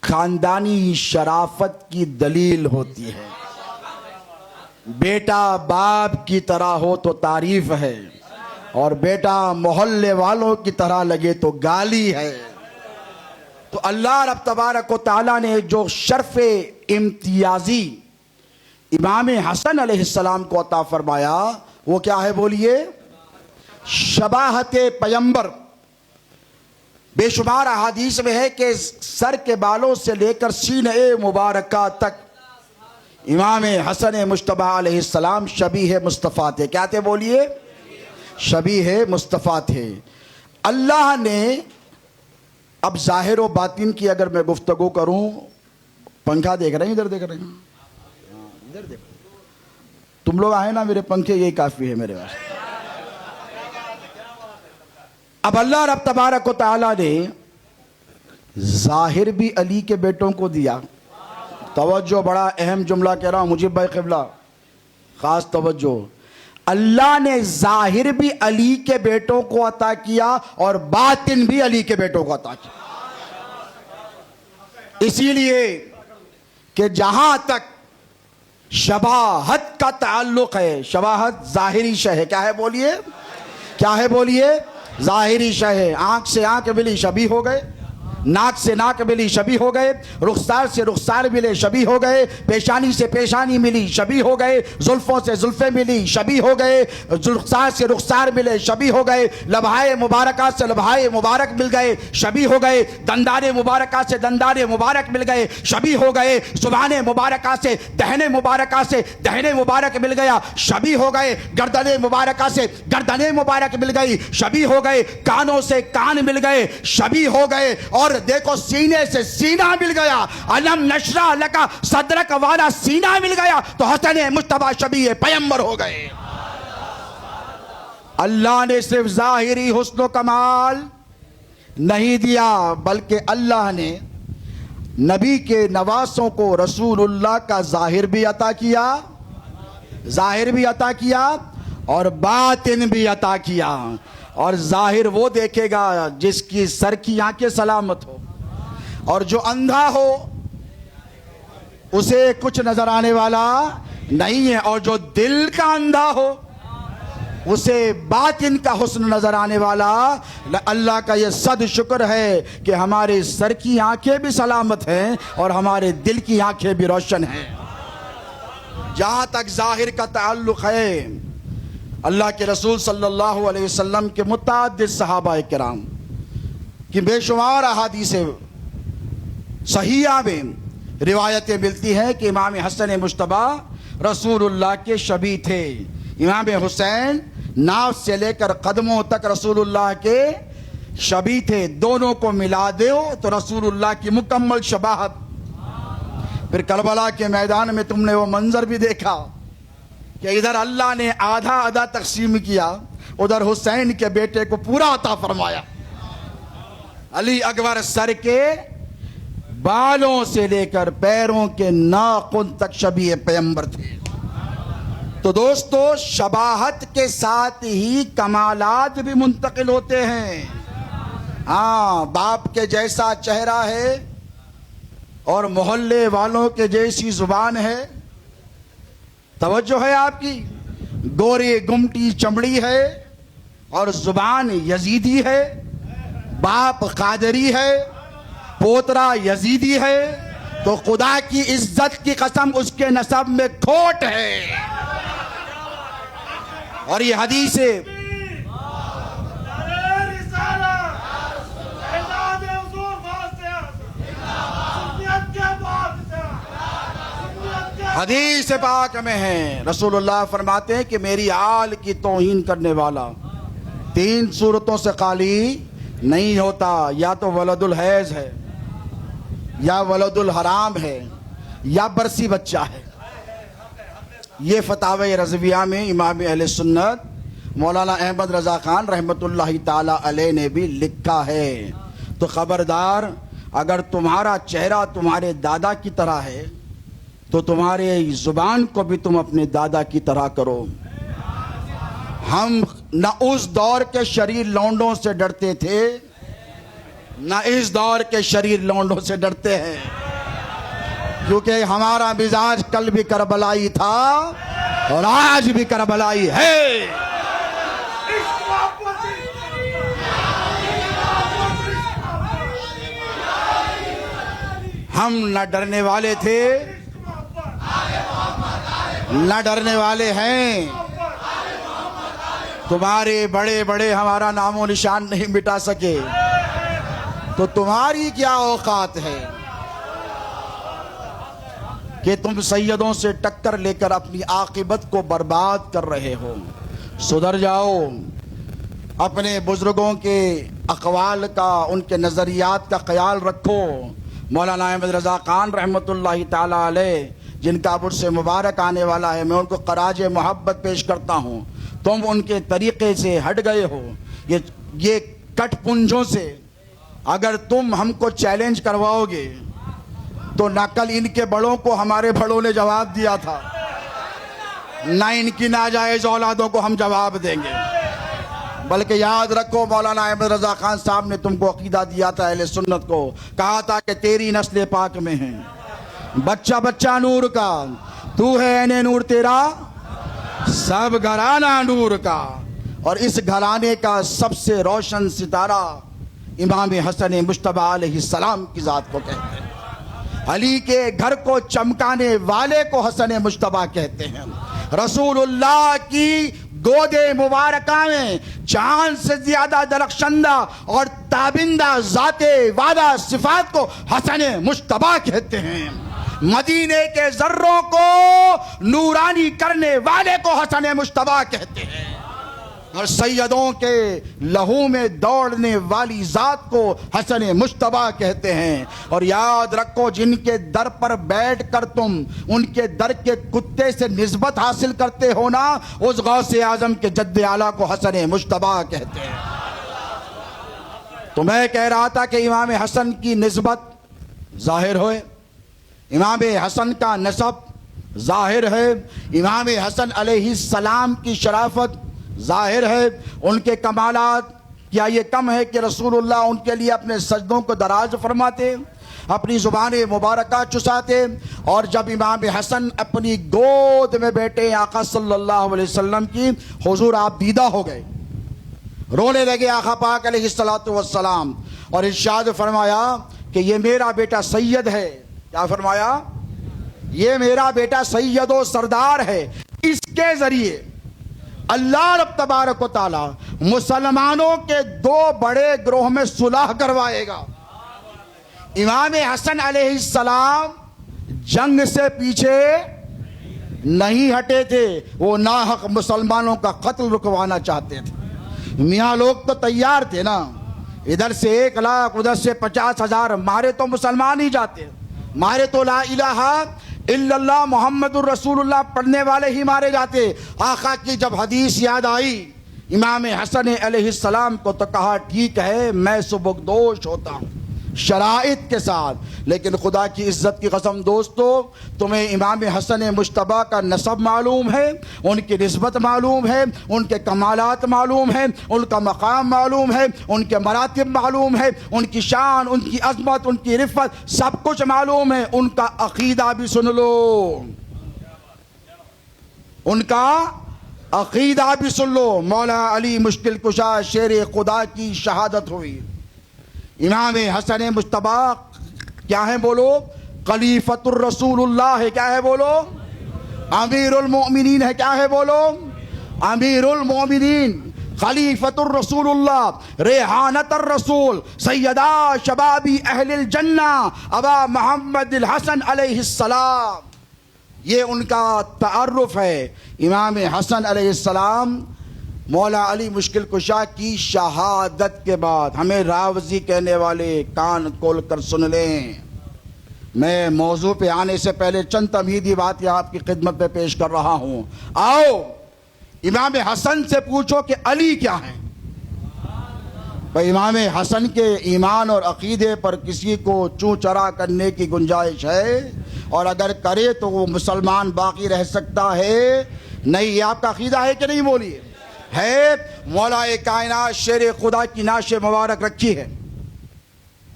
Speaker 3: خاندانی شرافت کی دلیل ہوتی ہے. بیٹا باپ کی طرح ہو تو تعریف ہے, اور بیٹا محلے والوں کی طرح لگے تو گالی ہے. تو اللہ رب تبارک و تعالیٰ نے جو شرف امتیازی امام حسن علیہ السلام کو عطا فرمایا وہ کیا ہے بولیے؟ شباہت پیمبر۔ بے شمار احادیث میں ہے کہ سر کے بالوں سے لے کر سینہ مبارکہ تک امام حسن مجتبی علیہ السلام شبیہ مصطفیٰ تھے۔ کیا تھے بولیے؟ شبیہ مصطفیٰ تھے۔ اللہ نے اب ظاہر و باطن کی اگر میں گفتگو کروں، پنکھا دیکھ رہے ہیں؟ ادھر دیکھ رہے ہیں؟ ادھر دیکھ، تم لوگ آئے نا میرے پنکھے، یہی کافی ہے میرے واسطے۔ اب اللہ رب تبارک و تعالی نے ظاہر بھی علی کے بیٹوں کو دیا۔ توجہ، بڑا اہم جملہ کہہ رہا ہوں مجھے بھائی قبلہ، خاص توجہ۔ اللہ نے ظاہر بھی علی کے بیٹوں کو عطا کیا اور باطن بھی علی کے بیٹوں کو عطا کیا، اسی لیے کہ جہاں تک شباہت کا تعلق ہے، شباہت ظاہری شے ہے۔ کیا ہے بولیے؟ کیا ہے بولیے؟ ظاہری شے ہے۔ آنکھ سے آنکھ ملی شبیہ ہو گئے، ناک سے ناک ملی شبیہ ہو گئے، رخسار سے رخسار ملے شبیہ ہو گئے، پیشانی سے پیشانی ملی شبیہ ہو گئے، زلفوں سے زلفیں ملی شبیہ ہو گئے، رخسار سے رخسار ملے شبیہ ہو گئے، لبہائے مبارکہ سے لبہائے مبارک مل گئے شبیہ ہو گئے، دندان مبارکہ سے دندان مبارک مل گئے شبیہ ہو گئے، زبان مبارکہ سے دہن مبارکہ سے دہن مبارک مل گیا شبیہ ہو گئے، گردن مبارکہ سے گردن مبارک مل گئی شبیہ ہو گئے، کانوں سے کان مل گئے شبیہ ہو گئے، اور دیکھو سینے سے سینہ مل گیا، علم نشرح لکا صدرک والا سینہ مل گیا تو حسن مجتبی شبیہ پیمبر ہو گئے۔ اللہ نے صرف ظاہری حسن و کمال نہیں دیا بلکہ اللہ نے نبی کے نواسوں کو رسول اللہ کا ظاہر بھی عطا کیا، ظاہر بھی عطا کیا اور باطن بھی عطا کیا۔ اور ظاہر وہ دیکھے گا جس کی سر کی آنکھیں سلامت ہو، اور جو اندھا ہو اسے کچھ نظر آنے والا نہیں ہے، اور جو دل کا اندھا ہو اسے باطن کا حسن نظر آنے والا۔ اللہ کا یہ صد شکر ہے کہ ہمارے سر کی آنکھیں بھی سلامت ہیں اور ہمارے دل کی آنکھیں بھی روشن ہیں۔ جہاں تک ظاہر کا تعلق ہے، اللہ کے رسول صلی اللہ علیہ وسلم کے متعدد صحابہ کرام کی بے شمار احادیث صحیحہ میں روایتیں ملتی ہیں کہ امام حسن مجتبی رسول اللہ کے شبیہ تھے۔ امام حسین ناف سے لے کر قدموں تک رسول اللہ کے شبیہ تھے، دونوں کو ملا دو تو رسول اللہ کی مکمل شباہت۔ پھر کربلا کے میدان میں تم نے وہ منظر بھی دیکھا کہ ادھر اللہ نے آدھا آدھا تقسیم کیا، ادھر حسین کے بیٹے کو پورا عطا فرمایا۔ علی اکبر سر کے بالوں سے لے کر پیروں کے ناخن تک شبیہ پیمبر تھے۔ تو دوستو، شباہت کے ساتھ ہی کمالات بھی منتقل ہوتے ہیں۔ ہاں، باپ کے جیسا چہرہ ہے اور محلے والوں کے جیسی زبان ہے، توجہ ہے آپ کی، گورے گمٹی چمڑی ہے اور زبان یزیدی ہے، باپ قادری ہے، پوترا یزیدی ہے، تو خدا کی عزت کی قسم اس کے نسب میں کھوٹ ہے۔ اور یہ حدیث حدیث پاک میں ہے، رسول اللہ فرماتے ہیں کہ میری آل کی توہین کرنے والا 3 صورتوں سے خالی نہیں ہوتا، یا تو ولد الحیض ہے، یا ولد الحرام ہے، یا برسی بچہ ہے۔ یہ فتاوی رضویہ میں امام اہل سنت مولانا احمد رضا خان رحمۃ اللہ تعالی علیہ نے بھی لکھا ہے۔ تو خبردار، اگر تمہارا چہرہ تمہارے دادا کی طرح ہے تو تمہارے زبان کو بھی تم اپنے دادا کی طرح کرو۔ ہم نہ اس دور کے شریر لونڈوں سے ڈرتے تھے، نہ اس دور کے شریر لونڈوں سے ڈرتے ہیں، کیونکہ ہمارا مزاج کل بھی کربلائی تھا اور آج بھی کربلائی ہے۔ ہم نہ ڈرنے والے تھے نہ ڈرنے والے ہیں. تمہارے بڑے بڑے ہمارا نام و نشان نہیں مٹا سکے تو تمہاری کیا اوقات ہے کہ تم سیدوں سے ٹکر لے کر اپنی عاقبت کو برباد کر رہے ہو. سدھر جاؤ. اپنے بزرگوں کے اقوال کا، ان کے نظریات کا خیال رکھو. مولانا احمد رضا خان رحمۃ اللہ تعالی علیہ جن کا عرص مبارک آنے والا ہے، میں ان کو خراج محبت پیش کرتا ہوں. تم ان کے طریقے سے ہٹ گئے ہو. یہ کٹ پنجوں سے اگر تم ہم کو چیلنج کرواؤ گے تو نہ کل ان کے بڑوں کو ہمارے بڑوں نے جواب دیا تھا، نہ ان کی ناجائز اولادوں کو ہم جواب دیں گے. بلکہ یاد رکھو، مولانا احمد رضا خان صاحب نے تم کو عقیدہ دیا تھا، اہل سنت کو کہا تھا کہ تیری نسل پاک میں ہے بچہ بچہ نور کا، تو ہے عین نور تیرا سب گھرانہ نور کا. اور اس گھرانے کا سب سے روشن ستارہ امام حسن مجتبی علیہ السلام کی ذات کو کہتے ہیں. علی کے گھر کو چمکانے والے کو حسن مجتبی کہتے ہیں. رسول اللہ کی گود مبارکہ میں چاند سے زیادہ درخشندہ اور تابندہ ذات وعدہ صفات کو حسن مجتبی کہتے ہیں. مدینے کے ذروں کو نورانی کرنے والے کو حسن مجتبی کہتے ہیں. اور سیدوں کے لہو میں دوڑنے والی ذات کو حسن مجتبی کہتے ہیں. اور یاد رکھو، جن کے در پر بیٹھ کر تم ان کے در کے کتے سے نسبت حاصل کرتے ہو نا، اس غوث اعظم کے جد اعلیٰ کو حسن مجتبی کہتے ہیں. تو میں کہہ رہا تھا کہ امام حسن کی نسبت ظاہر ہوئے، امام حسن کا نسب ظاہر ہے، امام حسن علیہ السلام کی شرافت ظاہر ہے، ان کے کمالات. کیا یہ کم ہے کہ رسول اللہ ان کے لیے اپنے سجدوں کو دراز فرماتے، اپنی زبان مبارکہ چساتے؟ اور جب امام حسن اپنی گود میں بیٹھے آقا صلی اللہ علیہ وسلم کی، حضور آپ دیدہ ہو گئے، رونے لگے آقا پاک علیہ السلام، اور ارشاد فرمایا کہ یہ میرا بیٹا سید ہے. کیا فرمایا؟ یہ میرا بیٹا سید و سردار ہے، اس کے ذریعے اللہ رب تبارک و تعالی مسلمانوں کے دو بڑے گروہ میں صلح کروائے گا. امام حسن علیہ السلام جنگ سے پیچھے نہیں ہٹے تھے، وہ ناحق مسلمانوں کا قتل رکوانا چاہتے تھے. میاں لوگ تو تیار تھے نا، ادھر سے 1 لاکھ ادھر سے 50,000 مارے تو مسلمان ہی جاتے، مارے تو لا الہ الا اللہ محمد الرسول اللہ پڑھنے والے ہی مارے جاتے. آقا کی جب حدیث یاد آئی امام حسن علیہ السلام کو تو کہا ٹھیک ہے میں سبکدوش ہوتا ہوں شرائط کے ساتھ، لیکن خدا کی عزت کی قسم دوستو، تمہیں امام حسن مجتبی کا نسب معلوم ہے، ان کی نسبت معلوم ہے، ان کے کمالات معلوم ہیں، ان کا مقام معلوم ہے، ان کے مراتب معلوم ہے، ان کی شان، ان کی عظمت، ان کی رفت سب کچھ معلوم ہے. ان کا عقیدہ بھی سن لو، ان کا عقیدہ بھی سن لو. مولا علی مشکل کشا شیر خدا کی شہادت ہوئی. امام حسن مجتبی کیا ہے بولو؟ خلیفۃ الرسول اللہ ہے. کیا ہے بولو؟ امیر المؤمنین ہے. کیا ہے بولو؟ امیر المؤمنین، خلیفۃ الرسول اللہ، ریحانت الرسول، سیدہ شبابی اہل الجنہ ابا محمد الحسن علیہ السلام. یہ ان کا تعارف ہے. امام حسن علیہ السلام مولا علی مشکل کشا کی شہادت کے بعد، ہمیں راوزی کہنے والے کان کھول کر سن لیں، میں موضوع پہ آنے سے پہلے چند تمہیدی بات یہاں آپ کی خدمت پہ پیش کر رہا ہوں. آؤ امام حسن سے پوچھو کہ علی کیا ہے. بھائی امام حسن کے ایمان اور عقیدے پر کسی کو چوں چرا کرنے کی گنجائش ہے، اور اگر کرے تو وہ مسلمان باقی رہ سکتا ہے نہیں. یہ آپ کا عقیدہ ہے کہ نہیں؟ بولیے. ہے. مولا کائنات شیر خدا کی نعش مبارک رکھی ہے.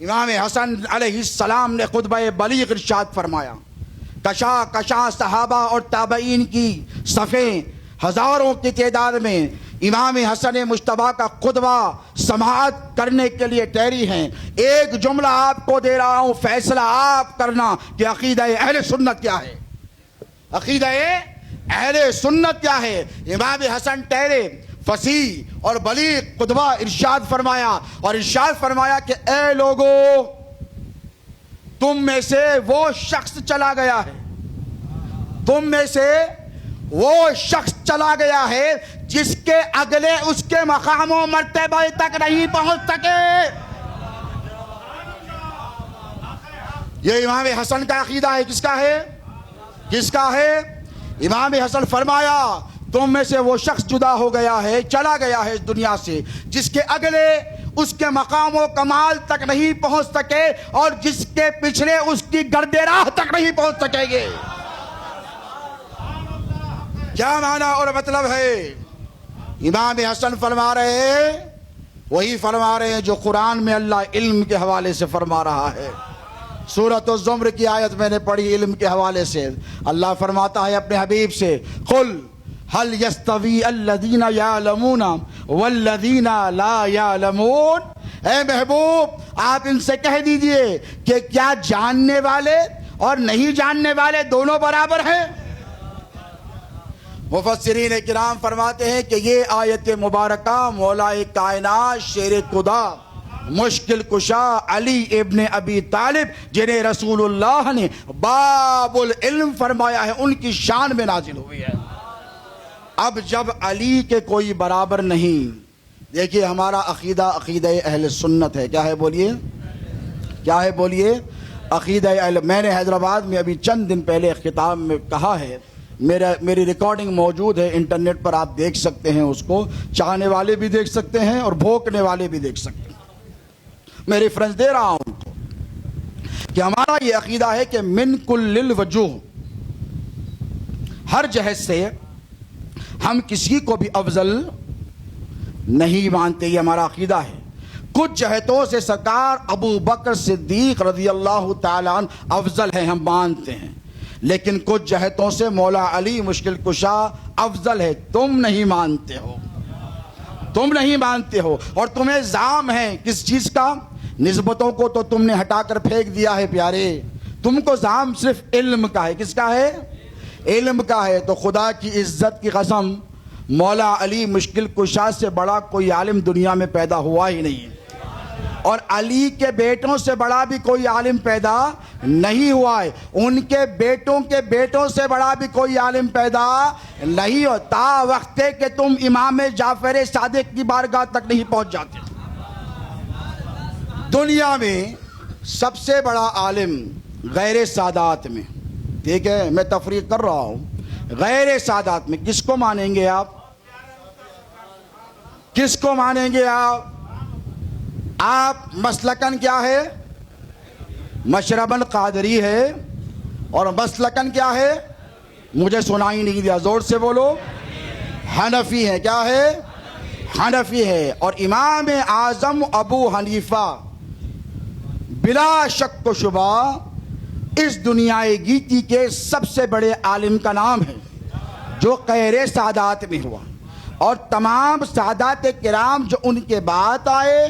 Speaker 3: امام حسن علیہ السلام نے خطبہ بلیغ ارشاد فرمایا، کشا کشا صحابہ اور تابعین کی صفیں ہزاروں کی تعداد میں امام حسن مجتبی کا خطبہ سماعت کرنے کے لیے ٹھہری ہیں. ایک جملہ آپ کو دے رہا ہوں، فیصلہ آپ کرنا کہ عقیدہ اہل سنت کیا ہے. عقیدہ اہل سنت کیا ہے؟ امام حسن ٹہرے فصیح اور بلیغ قدوہ ارشاد فرمایا، اور ارشاد فرمایا کہ اے لوگو، تم میں سے وہ شخص چلا گیا ہے، تم میں سے وہ شخص چلا گیا ہے جس کے اگلے اس کے مقام و مرتبہ تک نہیں پہنچ سکے۔ یہ امام حسن کا عقیدہ ہے۔ کس کا ہے؟ کس کا ہے؟ امام حسن فرمایا تم میں سے وہ شخص جدا ہو گیا ہے، چلا گیا ہے اس دنیا سے، جس کے اگلے اس کے مقام و کمال تک نہیں پہنچ سکے، اور جس کے پچھلے اس کی گرد راہ تک نہیں پہنچ سکیں گے۔ کیا معنی اور مطلب ہے؟ امام حسن فرما رہے ہیں، وہی فرما رہے ہیں جو قرآن میں اللہ علم کے حوالے سے فرما رہا ہے۔ سورۃ الزمر کی آیت میں نے پڑھی علم کے حوالے سے، اللہ فرماتا ہے اپنے حبیب سے، قل هل يستوي الذين يعلمون والذين لا يعلمون، اے محبوب آپ ان سے کہہ دیجئے کہ کیا جاننے والے اور نہیں جاننے والے دونوں برابر ہیں؟ مفسرین کرام فرماتے ہیں کہ یہ آیت مبارکہ مولا کائنات شیر خدا مشکل کشا علی ابن ابی طالب جنہیں رسول اللہ نے باب العلم فرمایا ہے، ان کی شان میں نازل ہوئی ہے۔ اب جب علی کے کوئی برابر نہیں، دیکھیے ہمارا عقیدہ عقیدہ اہل سنت ہے، کیا ہے بولیے؟ کیا ہے بولیے؟ عقیدہ اہل، میں نے حیدرآباد میں ابھی چند دن پہلے خطاب میں کہا ہے، میری ریکارڈنگ موجود ہے انٹرنیٹ پر، آپ دیکھ سکتے ہیں، اس کو چاہنے والے بھی دیکھ سکتے ہیں اور بھوکنے والے بھی دیکھ سکتے ہیں۔ میں ریفرنس دے رہا ہوں کہ ہمارا یہ عقیدہ ہے کہ من کل الوجوہ، ہر جہت سے ہم کسی کو بھی افضل نہیں مانتے، یہ ہمارا عقیدہ ہے۔ کچھ جہتوں سے سرکار ابو بکر صدیق رضی اللہ تعالیٰ عنہ افضل ہیں، ہم مانتے ہیں، لیکن کچھ جہتوں سے مولا علی مشکل کشا افضل ہے، تم نہیں مانتے ہو، تم نہیں مانتے ہو، اور تمہیں زعم ہے کس چیز کا؟ نسبتوں کو تو تم نے ہٹا کر پھینک دیا ہے پیارے، تم کو زعم صرف علم کا ہے۔ کس کا ہے؟ علم کا ہے۔ تو خدا کی عزت کی قسم، مولا علی مشکل کشا سے بڑا کوئی عالم دنیا میں پیدا ہوا ہی نہیں، اور علی کے بیٹوں سے بڑا بھی کوئی عالم پیدا نہیں ہوا ہے، ان کے بیٹوں سے بڑا بھی کوئی عالم پیدا نہیں ہو، تا وقت کہ تم امام جعفر صادق کی بارگاہ تک نہیں پہنچ جاتے۔ دنیا میں سب سے بڑا عالم غیر سادات میں، ٹھیک ہے میں تفریق کر رہا ہوں، غیر سادات میں کس کو مانیں گے آپ؟ کس کو مانیں گے آپ؟ آپ مسلکن کیا ہے؟ مشربن قادری ہے، اور مسلکن کیا ہے؟ مجھے سنائی نہیں دیا، زور سے بولو۔ حنفی ہے، کیا ہے؟ حنفی ہے۔ اور امام اعظم ابو حنیفہ بلا شک و شبہ اس دنیائے گیتی کے سب سے بڑے عالم کا نام ہے، جو غیر سادات میں ہوا، اور تمام سادات کرام جو ان کے بعد آئے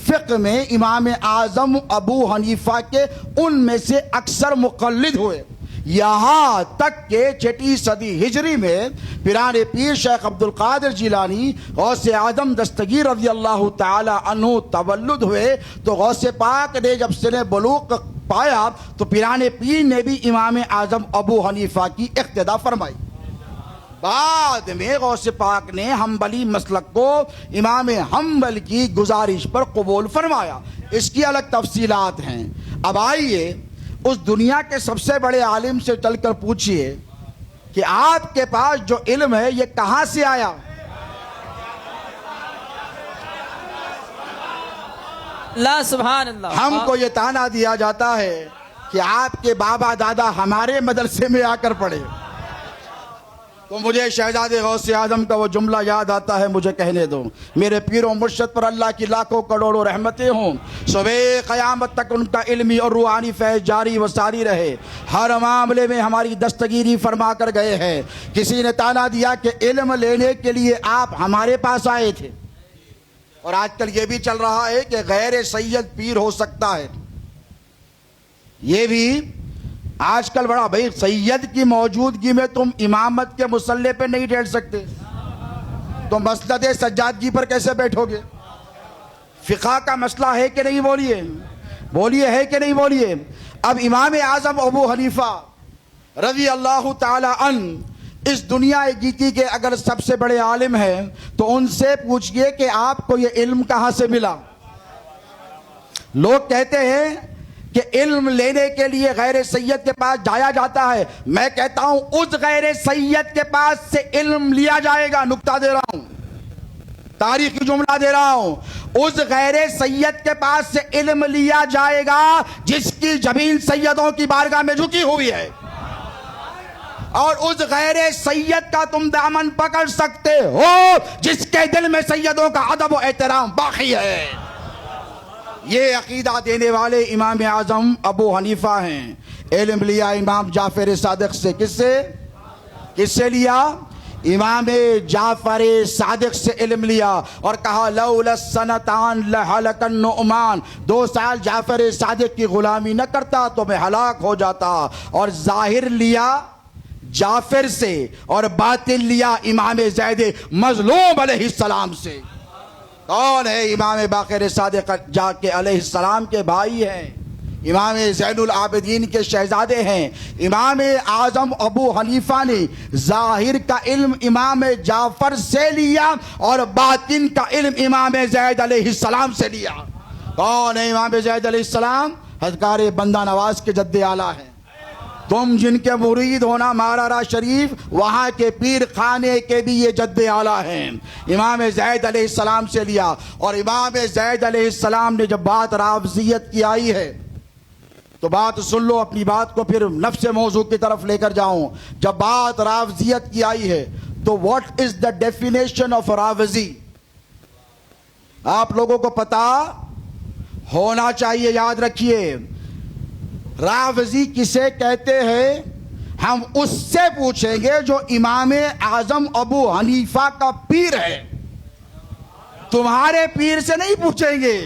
Speaker 3: فقہ میں امام اعظم ابو حنیفہ کے ان میں سے اکثر مقلد ہوئے، یہاں تک کہ چھٹی صدی ہجری میں پیران پیر شیخ عبد القادر جیلانی غوث اعظم دستگیر رضی اللہ تعالی عنہ تولد ہوئے، تو غوث پاک نے جب سن بلوغ پایا تو پیران پیر نے بھی امام اعظم ابو حنیفہ کی اقتدا فرمائی۔ بعد میں غوث پاک نے حنبلی مسلک کو امام حنبل کی گزارش پر قبول فرمایا، اس کی الگ تفصیلات ہیں۔ اب آئیے اس دنیا کے سب سے بڑے عالم سے چل کر پوچھئے کہ آپ کے پاس جو علم ہے یہ کہاں سے آیا؟
Speaker 2: اللہ سبحان اللہ۔
Speaker 3: ہم کو یہ تانا دیا جاتا ہے کہ آپ کے بابا دادا ہمارے مدرسے میں آ کر پڑھے، تو مجھے شہزاد غوث اعظم کا وہ جملہ یاد آتا ہے، مجھے کہنے دو، میرے پیر و مرشد پر اللہ کی لاکھوں کروڑوں رحمتیں ہوں، صبح قیامت تک ان کا علمی اور روحانی فیض جاری و ساری رہے، ہر معاملے میں ہماری دستگیری فرما کر گئے ہیں۔ کسی نے تانا دیا کہ علم لینے کے لیے آپ ہمارے پاس آئے تھے، اور آج کل یہ بھی چل رہا ہے کہ غیر سید پیر ہو سکتا ہے، یہ بھی آج کل بڑا بھائی سید کی موجودگی میں تم امامت کے مصلی پہ نہیں بیٹھ سکتے، تو مسند سجادگی پر کیسے بیٹھو گے؟ فقہ کا مسئلہ ہے کہ نہیں؟ بولیے ہے کہ نہیں بولیے؟ اب امام اعظم ابو حنیفہ رضی اللہ تعالی عنہ اس دنیا گیتی کے اگر سب سے بڑے عالم ہیں تو ان سے پوچھئے کہ آپ کو یہ علم کہاں سے ملا؟ لوگ کہتے ہیں کہ علم لینے کے لیے غیر سید کے پاس جایا جاتا ہے، میں کہتا ہوں اس غیر سید کے پاس سے علم لیا جائے گا۔ نکتہ دے رہا ہوں، تاریخی جملہ دے رہا ہوں، اس غیر سید کے پاس سے علم لیا جائے گا جس کی جبین سیدوں کی بارگاہ میں جھکی ہوئی ہے، اور اس غیر سید کا تم دامن پکڑ سکتے ہو جس کے دل میں سیدوں کا ادب و احترام باقی ہے۔ یہ عقیدہ دینے والے امام اعظم ابو حنیفہ ہیں۔ علم لیا امام جعفر صادق سے، کس سے لیا؟ امام جعفر صادق سے علم لیا، اور کہا لولا السنتان لہلک النعمان، 2 سال جعفر صادق کی غلامی نہ کرتا تو میں ہلاک ہو جاتا۔ اور ظاہر لیا جعفر سے اور باطن لیا امام زید مظلوم علیہ السلام سے۔ کون ہے؟ امام باقر صادق جا کے علیہ السلام کے بھائی ہیں، امام زین العابدین کے شہزادے ہیں۔ امام اعظم ابو حنیفہ نے ظاہر کا علم امام جعفر سے لیا اور باطن کا علم امام زید علیہ السلام سے لیا۔ کون ہے امام زید علیہ السلام؟ ہدکار بندہ نواز کے جد اعلیٰ ہیں۔ تم جن کے مرید ہونا مارارا شریف، وہاں کے پیر خانے کے بھی یہ جد اعلیٰ ہیں۔ امام زید علیہ السلام سے لیا، اور امام زید علیہ السلام نے جب بات رافضیت کی آئی ہے تو بات سن لو، اپنی بات کو پھر نفس موضوع کی طرف لے کر جاؤں۔ جب بات رافضیت کی آئی ہے تو what is the definition of رافضی؟ آپ لوگوں کو پتا ہونا چاہیے، یاد رکھیے۔ رافضی کسے کہتے ہیں؟ ہم اس سے پوچھیں گے جو امام اعظم ابو حنیفہ کا پیر ہے، تمہارے پیر سے نہیں پوچھیں گے۔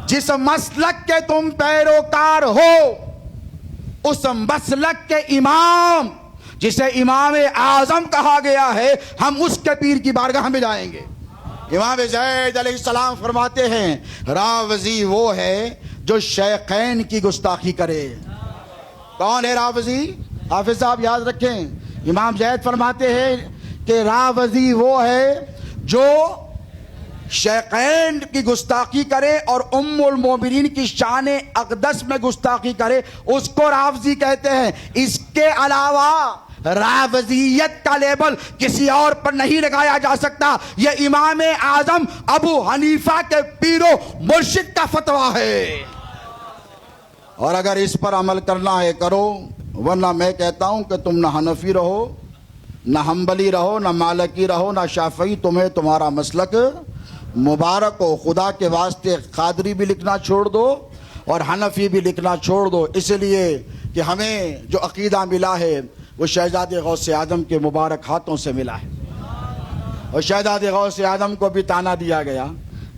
Speaker 3: جس مسلک کے تم پیروکار ہو، اس مسلک کے امام جسے امام اعظم کہا گیا ہے، ہم اس کے پیر کی بارگاہ میں جائیں گے۔ امام زید علیہ السلام فرماتے ہیں رافضی وہ ہے جو شیخین کی گستاخی کرے۔ کون ہے رافضی؟ حافظ صاحب یاد رکھیں، امام زید فرماتے ہیں کہ رافضی وہ ہے جو شیخین کی گستاخی کرے اور ام المومنین کی شان اقدس میں گستاخی کرے، اس کو رافضی کہتے ہیں۔ اس کے علاوہ رافضیت کا لیبل کسی اور پر نہیں لگایا جا سکتا۔ یہ امام اعظم ابو حنیفہ کے پیرو مرشد کا فتویٰ ہے، اور اگر اس پر عمل کرنا ہے کرو، ورنہ میں کہتا ہوں کہ تم نہ حنفی رہو، نہ حنبلی رہو، نہ مالکی رہو، نہ شافعی، تمہیں تمہارا مسلک مبارک ہو۔ خدا کے واسطے قادری بھی لکھنا چھوڑ دو اور حنفی بھی لکھنا چھوڑ دو، اس لیے کہ ہمیں جو عقیدہ ملا ہے وہ شہزادے غوث اعظم کے مبارک ہاتھوں سے ملا ہے، اور شہزادے غوث اعظم کو بھی تانا دیا گیا۔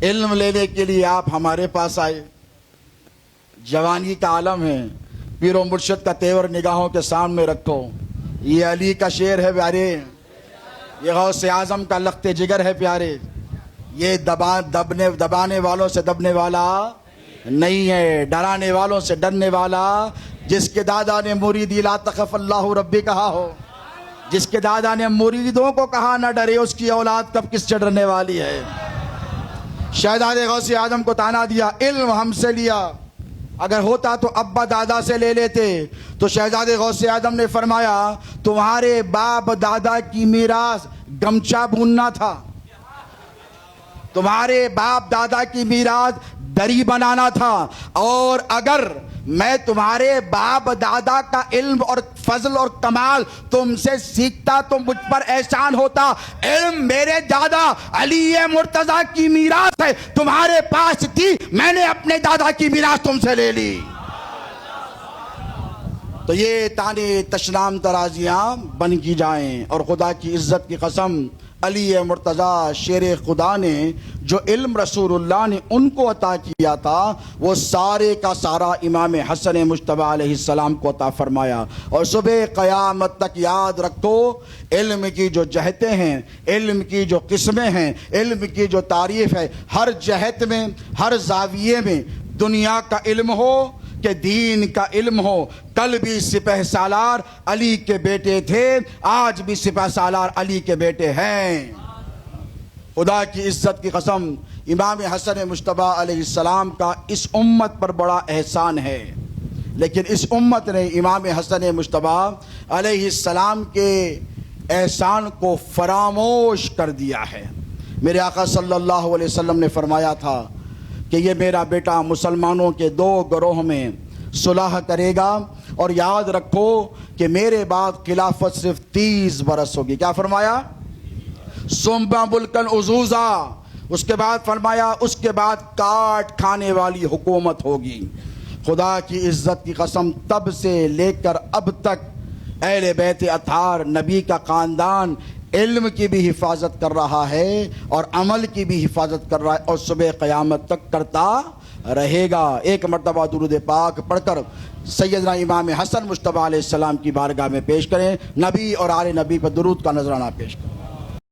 Speaker 3: علم لینے کے لیے آپ ہمارے پاس آئے، جوانی کا عالم ہے، پیر و مرشد کا تیور نگاہوں کے سامنے رکھو۔ یہ علی کا شعر ہے پیارے، یہ غوث اعظم کا لخت جگر ہے پیارے، یہ دبانے والوں سے دبنے والا نہیں ہے، ڈرانے والوں سے ڈرنے والا۔ جس کے دادا نے مریدی لا تخف اللہ ربی کہا ہو، جس کے دادا نے مریدوں کو کہا نہ ڈرے، اس کی اولاد کب کس سے ڈرنے والی ہے۔ شہزادے غوث اعظم کو تانا دیا، علم ہم سے لیا، اگر ہوتا تو ابا دادا سے لے لیتے۔ تو شہزادے غوث اعظم نے فرمایا تمہارے باپ دادا کی میراث گمچہ بوننا تھا، تمہارے باپ دادا کی میراث دری بنانا تھا، اور اگر میں تمہارے باپ دادا کا علم اور فضل اور کمال تم سے سیکھتا تو مجھ پر احسان ہوتا۔ علم میرے دادا علی مرتضیٰ کی میراث ہے، تمہارے پاس تھی، میں نے اپنے دادا کی میراث تم سے لے لی۔ تو یہ تانے تشنام ترازیاں بن کی جائیں، اور خدا کی عزت کی قسم علی مرتضیٰ شیر خدا نے جو علم رسول اللہ نے ان کو عطا کیا تھا وہ سارے کا سارا امام حسن مجتبیٰ علیہ السلام کو عطا فرمایا. اور صبح قیامت تک یاد رکھو علم کی جو جہتیں ہیں، علم کی جو قسمیں ہیں، علم کی جو تعریف ہے، ہر جہت میں ہر زاویے میں دنیا کا علم ہو کہ دین کا علم ہو. کل بھی سپہ سالار علی کے بیٹے تھے، آج بھی سپہ سالار علی کے بیٹے ہیں. خدا کی عزت کی قسم امام حسن مجتبیٰ علیہ السلام کا اس امت پر بڑا احسان ہے، لیکن اس امت نے امام حسن مجتبیٰ علیہ السلام کے احسان کو فراموش کر دیا ہے. میرے آقا صلی اللہ علیہ وسلم نے فرمایا تھا کہ یہ میرا بیٹا مسلمانوں کے دو گروہ میں صلح کرے گا، اور یاد رکھو کہ میرے بعد خلافت صرف 30 برس ہوگی. کیا فرمایا؟ سمبا ملکن عزوزا. اس کے بعد فرمایا اس کے بعد کاٹ کھانے والی حکومت ہوگی. خدا کی عزت کی قسم تب سے لے کر اب تک اہل بیت اطہار نبی کا خاندان علم کی بھی حفاظت کر رہا ہے اور عمل کی بھی حفاظت کر رہا ہے، اور صبح قیامت تک کرتا رہے گا. ایک مرتبہ درود پاک پڑھ کر سیدنا امام حسن مجتبیٰ علیہ السلام کی بارگاہ میں پیش کریں. نبی اور آل نبی پر درود کا نذرانہ پیش کریں.